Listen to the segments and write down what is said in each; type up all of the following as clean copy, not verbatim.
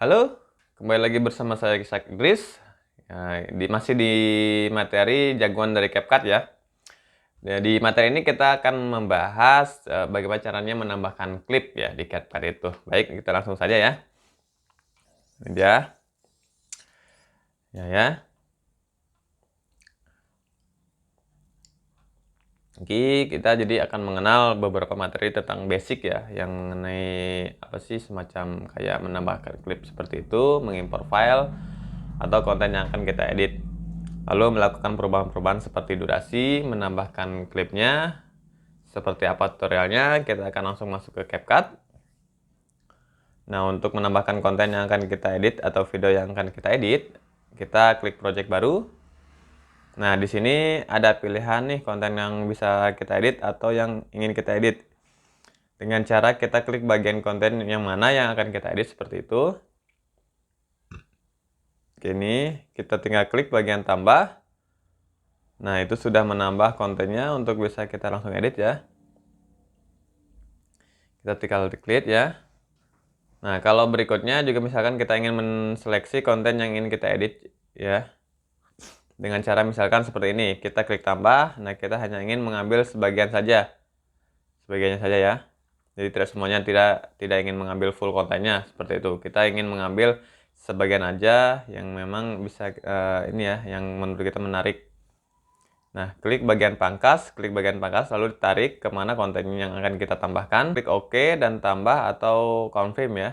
Halo, kembali lagi bersama saya Ishak Idris. Ya, masih di materi jagoan dari CapCut ya. Di materi ini kita akan membahas bagaimana caranya menambahkan klip ya di CapCut itu. Baik, kita langsung saja ya. Ini dia. Ya. Oke, kita jadi akan mengenal beberapa materi tentang basic ya, yang mengenai apa sih semacam kayak menambahkan klip seperti itu, mengimport file atau konten yang akan kita edit. Lalu melakukan perubahan-perubahan seperti durasi, menambahkan klipnya, seperti apa tutorialnya, kita akan langsung masuk ke CapCut. Nah, untuk menambahkan konten yang akan kita edit atau video yang akan kita edit, kita klik project baru. Nah, di sini ada pilihan nih konten yang bisa kita edit atau yang ingin kita edit. Dengan cara kita klik bagian konten yang mana yang akan kita edit seperti itu. Oke, ini kita tinggal klik bagian tambah. Nah, itu sudah menambah kontennya untuk bisa kita langsung edit ya. Kita tinggal klik ya. Nah, kalau berikutnya juga misalkan kita ingin menseleksi konten yang ingin kita edit ya. Dengan cara misalkan seperti ini, kita klik tambah, nah kita hanya ingin mengambil sebagian saja. Sebagiannya saja ya. Jadi tidak semuanya, tidak ingin mengambil full kontennya seperti itu. Kita ingin mengambil sebagian aja yang memang bisa ini ya, yang menurut kita menarik. Nah, klik bagian pangkas lalu ditarik kemana konten yang akan kita tambahkan. Klik OK dan tambah atau confirm ya.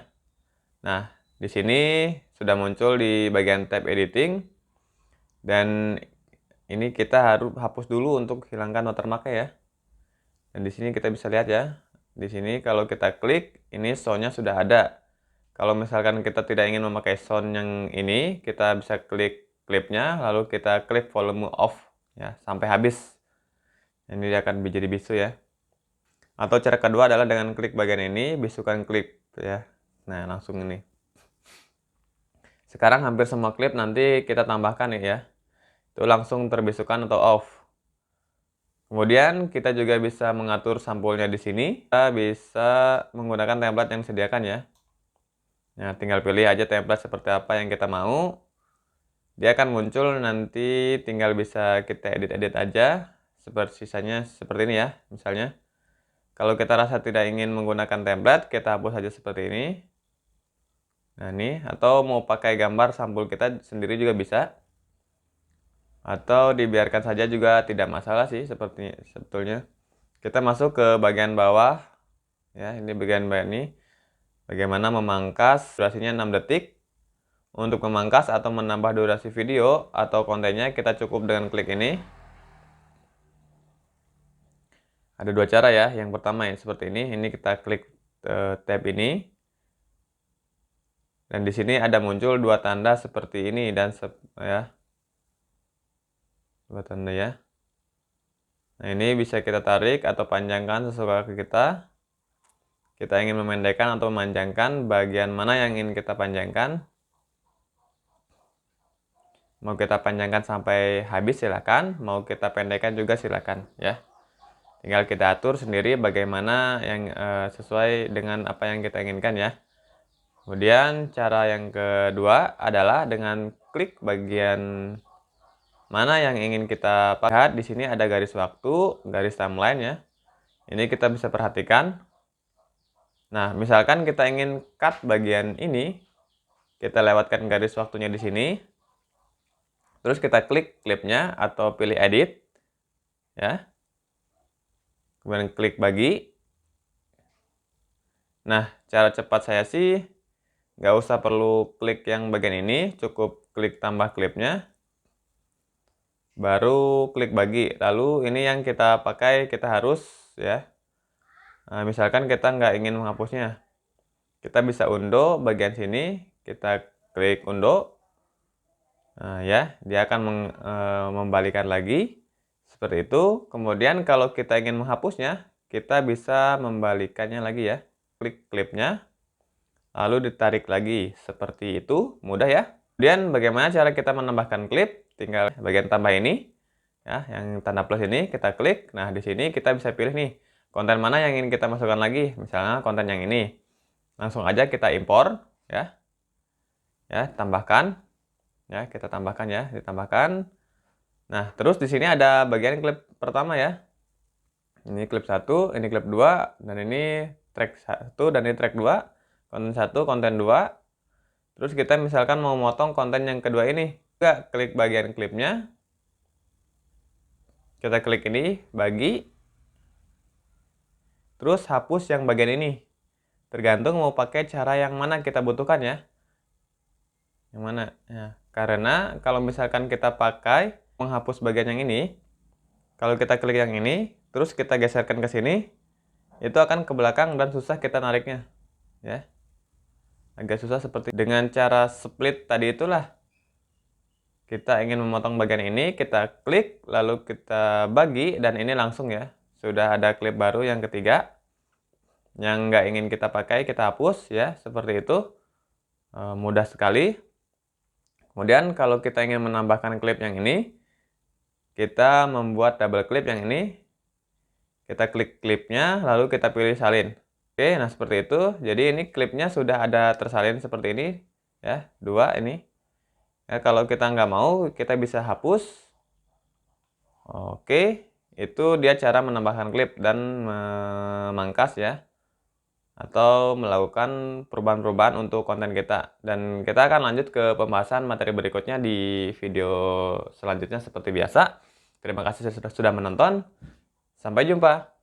Nah, di sini sudah muncul di bagian tab editing. Dan ini kita harus hapus dulu untuk hilangkan watermark ya. Dan di sini kita bisa lihat ya. Di sini kalau kita klik, ini soundnya sudah ada. Kalau misalkan kita tidak ingin memakai sound yang ini, kita bisa klik klipnya, lalu kita klik volume off ya sampai habis. Ini dia akan jadi bisu ya. Atau cara kedua adalah dengan klik bagian ini, bisukan klip ya. Nah, langsung ini. Sekarang hampir semua klip nanti kita tambahkan ya. Itu langsung terbisukan atau off. Kemudian kita juga bisa mengatur sampulnya di sini. Kita bisa menggunakan template yang disediakan ya. Nah, tinggal pilih aja template seperti apa yang kita mau. Dia akan muncul nanti tinggal bisa kita edit-edit aja. Seperti sisanya seperti ini ya, misalnya. Kalau kita rasa tidak ingin menggunakan template, kita hapus saja seperti ini. Nah, ini atau mau pakai gambar sampul kita sendiri juga bisa. Atau dibiarkan saja juga tidak masalah sih seperti sebetulnya. Kita masuk ke bagian bawah ya, ini bagian bawah ini. Bagaimana memangkas durasinya 6 detik. Untuk memangkas atau menambah durasi video atau kontennya kita cukup dengan klik ini. Ada dua cara ya. Yang pertama ya seperti ini kita klik tab ini. Dan di sini ada muncul dua tanda seperti ini dan ya. Dua tanda ya. Nah, ini bisa kita tarik atau panjangkan sesuai kita. Kita ingin memendekkan atau memanjangkan bagian mana yang ingin kita panjangkan. Mau kita panjangkan sampai habis silakan, mau kita pendekkan juga silakan ya. Tinggal kita atur sendiri bagaimana yang sesuai dengan apa yang kita inginkan ya. Kemudian cara yang kedua adalah dengan klik bagian mana yang ingin kita lihat. Di sini ada garis waktu, garis timeline ya. Ini kita bisa perhatikan. Nah, misalkan kita ingin cut bagian ini, kita lewatkan garis waktunya di sini. Terus kita klik klipnya atau pilih edit ya. Kemudian klik bagi. Nah, cara cepat saya sih nggak usah perlu klik yang bagian ini, cukup klik tambah klipnya. Baru klik bagi. Lalu ini yang kita pakai, kita harus ya. Nah, misalkan kita nggak ingin menghapusnya. Kita bisa undo bagian sini, kita klik undo. Nah, ya, dia akan membalikan lagi seperti itu. Kemudian kalau kita ingin menghapusnya, kita bisa membalikannya lagi ya. Klik klipnya, lalu ditarik lagi seperti itu, mudah ya. Kemudian bagaimana cara kita menambahkan klip? Tinggal bagian tambah ini, ya, yang tanda plus ini kita klik. Nah, di sini kita bisa pilih nih konten mana yang ingin kita masukkan lagi. Misalnya konten yang ini, langsung aja kita impor, ya. Ya, tambahkan. Ya, kita tambahkan ya, ditambahkan. Nah, terus di sini ada bagian klip pertama ya. Ini klip 1, ini klip 2, dan ini track 1 dan ini track 2. Konten 1, konten 2. Terus kita misalkan mau motong konten yang kedua ini. Juga klik bagian klipnya. Kita klik ini, bagi. Terus hapus yang bagian ini. Tergantung mau pakai cara yang mana kita butuhkan ya. Yang mana? Ya, karena kalau misalkan kita pakai menghapus bagian yang ini, kalau kita klik yang ini, terus kita geserkan ke sini, itu akan ke belakang dan susah kita nariknya. Ya. Agak susah seperti dengan cara split tadi itulah. Kita ingin memotong bagian ini, kita klik, lalu kita bagi, dan ini langsung ya. Sudah ada klip baru yang ketiga. Yang nggak ingin kita pakai, kita hapus ya, seperti itu. Mudah sekali. Kemudian kalau kita ingin menambahkan klip yang ini, kita membuat double klip yang ini. Kita klik klipnya, lalu kita pilih salin. Oke, nah seperti itu. Jadi ini klipnya sudah ada tersalin seperti ini. Ya, 2 ini. Ya, kalau kita nggak mau, kita bisa hapus. Oke, itu dia cara menambahkan klip dan memangkas ya. Atau melakukan perubahan-perubahan untuk konten kita. Dan kita akan lanjut ke pembahasan materi berikutnya di video selanjutnya seperti biasa. Terima kasih sudah menonton. Sampai jumpa.